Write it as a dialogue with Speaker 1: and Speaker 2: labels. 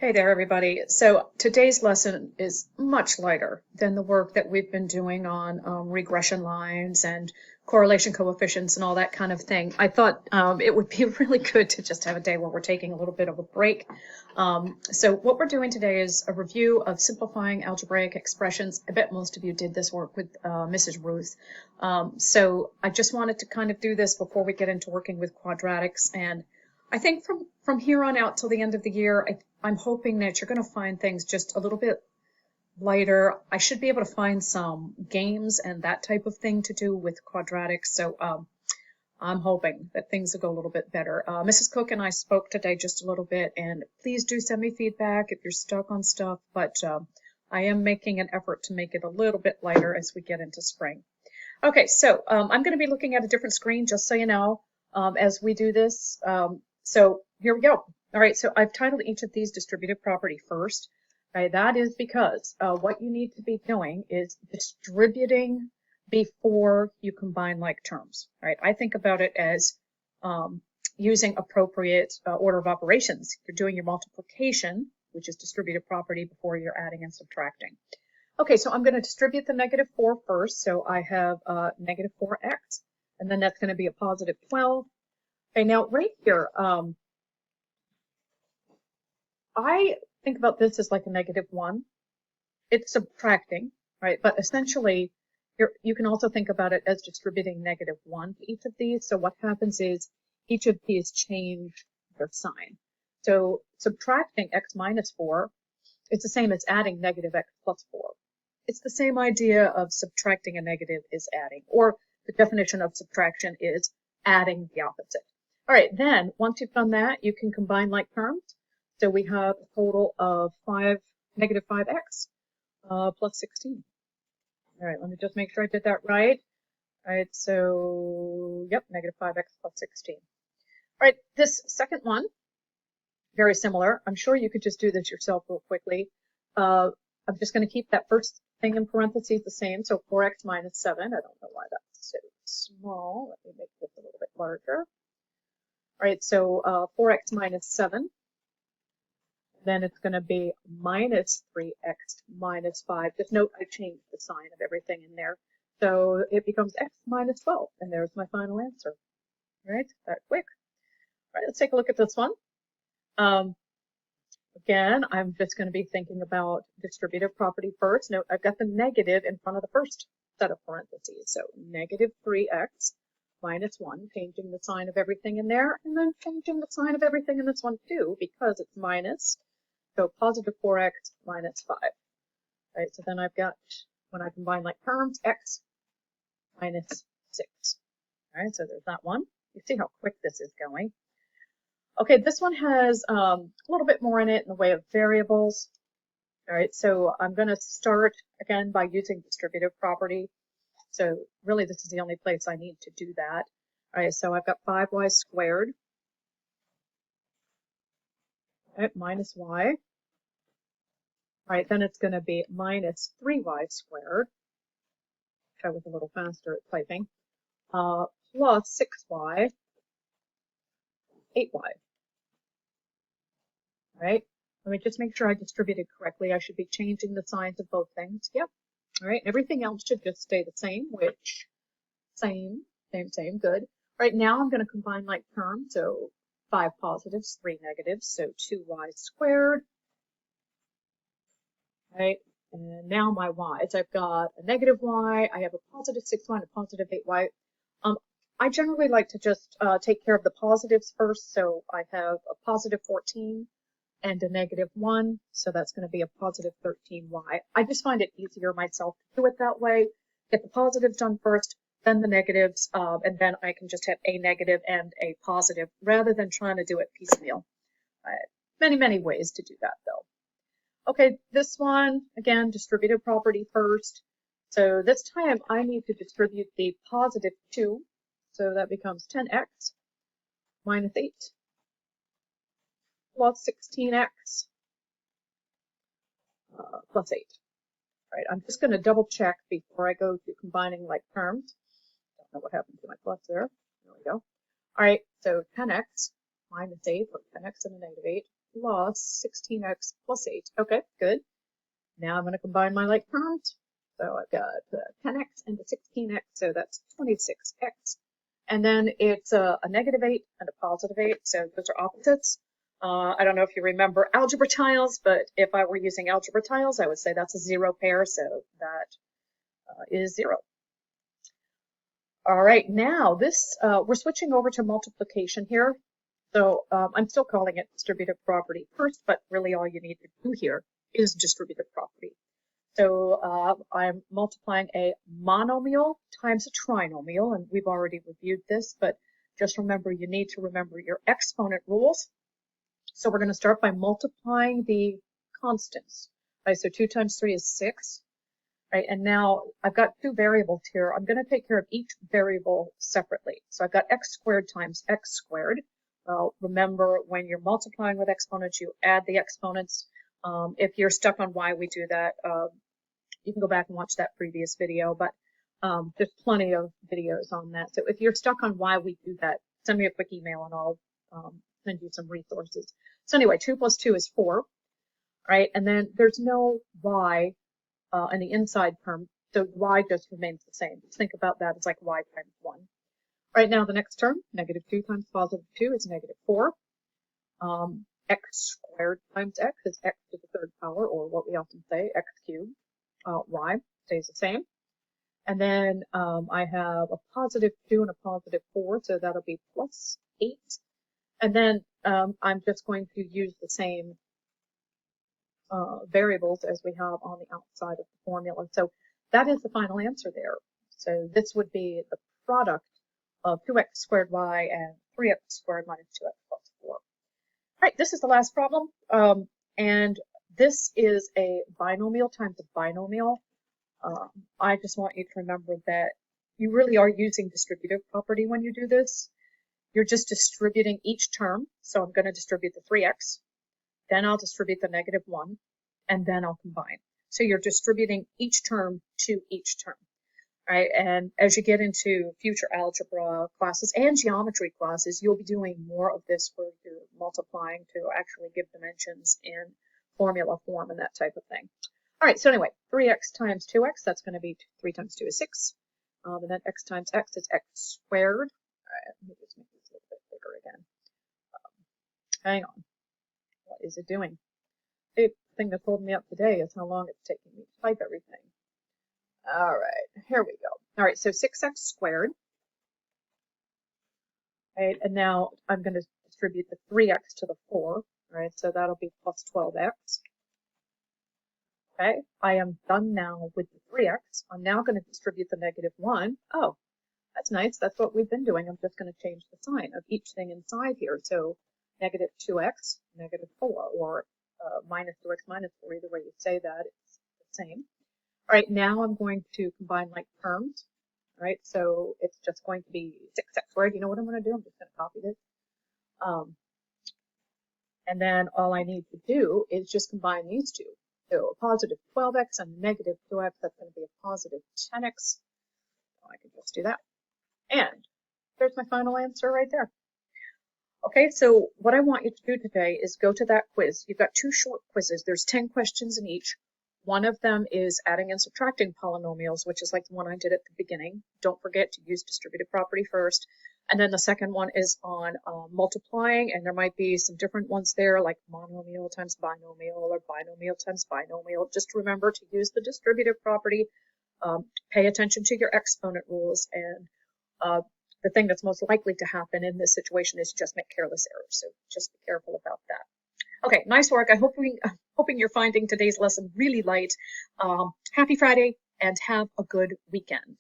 Speaker 1: Hey there, everybody. So today's lesson is much lighter than the work that we've been doing on regression lines and correlation coefficients and all that kind of thing. I thought it would be really good to just have a day where we're taking a little bit of a break. So what we're doing today is a review of simplifying algebraic expressions. I bet most of you did this work with Mrs. Ruth. So I just wanted to kind of do this before we get into working with quadratics. And I think from here on out till the end of the year, I'm hoping that you're going to find things just a little bit lighter. I should be able to find some games and that type of thing to do with quadratics. So I'm hoping that things will go a little bit better. Mrs. Cook and I spoke today just a little bit, and please do send me feedback if you're stuck on stuff. But I am making an effort to make it a little bit lighter as we get into spring. Okay, so I'm going to be looking at a different screen, just so you know, as we do this. So here we go. All right, so I've titled each of these distributive property first. Okay, that is because what you need to be doing is distributing before you combine like terms. All right, I think about it as using appropriate order of operations. You're doing your multiplication, which is distributive property, before you're adding and subtracting. Okay, so I'm going to distribute the -4 first. So I have -4x, and then that's going to be a positive 12. Okay, now right here, I think about this as like a -1. It's subtracting, right? But essentially, you can also think about it as distributing -1 to each of these. So what happens is each of these change their sign. So subtracting x minus 4, it's the same as adding -x plus 4. It's the same idea of subtracting a negative is adding, or the definition of subtraction is adding the opposite. All right, then once you've done that, you can combine like terms. So we have a total of -5x plus 16. All right, let me just make sure I did that right. All right, so yep, -5x plus 16. All right, this second one, very similar. I'm sure you could just do this yourself real quickly. I'm just going to keep that first thing in parentheses the same. So 4x minus 7. I don't know why that's so small. Let me make this a little bit larger. All right, so 4x minus 7. Then it's going to be minus 3x minus 5. Just note I changed the sign of everything in there. So it becomes x minus 12. And there's my final answer. All right, that quick. All right, let's take a look at this one. Again, I'm just going to be thinking about distributive property first. Note I've got the negative in front of the first set of parentheses. So -3x minus 1, changing the sign of everything in there, and then changing the sign of everything in this one too, because it's minus. So positive 4x minus 5. Right, so then I've got, when I combine like terms, x minus 6. All right, so there's that one. You see how quick this is going. Okay, this one has a little bit more in it in the way of variables. All right, so I'm going to start again by using distributive property. So really this is the only place I need to do that. All right, so I've got 5y squared, right, minus y. All right, then it's going to be minus 3y squared. I was a little faster at typing. Plus 6y, 8y. Right? Let me just make sure I distributed correctly. I should be changing the signs of both things. Yep. All right. Everything else should just stay the same, which same, good. Right now I'm going to combine like terms. So 5 positives, 3 negatives. So 2y squared. Right. And now my y's. I've got a negative y. I have a positive 6y and a positive 8y. I generally like to just take care of the positives first. So I have a positive 14 and a -1, so that's going to be a positive 13y. I just find it easier myself to do it that way. Get the positives done first, then the negatives, and then I can just have a negative and a positive rather than trying to do it piecemeal. Many ways to do that though. Okay, this one, again, distributive property first. So this time I need to distribute the positive 2, so that becomes 10x minus 8. Plus 16x plus 8. All right, I'm just going to double check before I go to combining like terms. Don't know what happened to my plus there. There we go. All right, so 10x minus 8, or 10x and a -8, plus 16x plus 8. Okay, good. Now I'm going to combine my like terms. So I've got 10x into 16x, so that's 26x. And then it's a negative 8 and a positive 8, so those are opposites. I don't know if you remember algebra tiles, but if I were using algebra tiles, I would say that's a 0 pair, so that is 0. All right, now this, we're switching over to multiplication here. So I'm still calling it distributive property first, but really all you need to do here is distributive property. So I'm multiplying a monomial times a trinomial, and we've already reviewed this, but just remember you need to remember your exponent rules. So we're going to start by multiplying the constants. Right, so 2 times 3 is 6. Right, and now I've got two variables here. I'm going to take care of each variable separately. So I've got x squared times x squared. Well, remember, when you're multiplying with exponents, you add the exponents. If you're stuck on why we do that, you can go back and watch that previous video, but there's plenty of videos on that. So if you're stuck on why we do that, send me a quick email and I'll send you some resources. So anyway, 2 plus 2 is 4, right? And then there's no y in the inside term, so y just remains the same. Just think about that as like y times 1. Right now, the next term, negative 2 times positive 2 is negative 4. X squared times x is x to the third power, or what we often say, x cubed. Y stays the same. And then I have a positive 2 and a positive 4, so that'll be plus 8. And then I'm just going to use the same variables as we have on the outside of the formula. So that is the final answer there. So this would be the product of 2x squared y and 3x squared minus 2x plus 4. All right, this is the last problem. And this is a binomial times a binomial. I just want you to remember that you really are using distributive property when you do this. You're just distributing each term. So I'm going to distribute the 3x, then I'll distribute the negative 1, and then I'll combine. So you're distributing each term to each term, right? And as you get into future algebra classes and geometry classes, you'll be doing more of this where you're multiplying to actually give dimensions in formula form and that type of thing. All right, so anyway, 3x times 2x, that's going to be 3 times 2 is 6. And then x times x is x squared. All right, let me just make this a little bit bigger again. Hang on. What is it doing? The thing that's holding me up today is how long it's taking me to type everything. All right, here we go. All right, so 6x squared. Right, and now I'm going to distribute the 3x to the 4. Right, so that'll be plus 12x. Okay, I am done now with the 3x. I'm now going to distribute the negative 1. Oh, that's nice. That's what we've been doing. I'm just going to change the sign of each thing inside here. So negative 2x, negative 4, or minus 2x minus 4. Either way you say that, it's the same. All right, now I'm going to combine like terms. All right, so it's just going to be 6x squared. You know what I'm going to do? I'm just going to copy this. And then all I need to do is just combine these two. So a positive 12x and a negative 2x, that's going to be a positive 10x. So I can just do that. And there's my final answer right there. Okay, so what I want you to do today is go to that quiz. You've got 2 short quizzes. There's 10 questions in each. One of them is adding and subtracting polynomials, which is like the one I did at the beginning. Don't forget to use distributive property first. And then the second one is on multiplying, and there might be some different ones there, like monomial times binomial or binomial times binomial. Just remember to use the distributive property, pay attention to your exponent rules, and the thing that's most likely to happen in this situation is just make careless errors. So just be careful about that. Okay, nice work. Hoping you're finding today's lesson really light. Happy Friday and have a good weekend.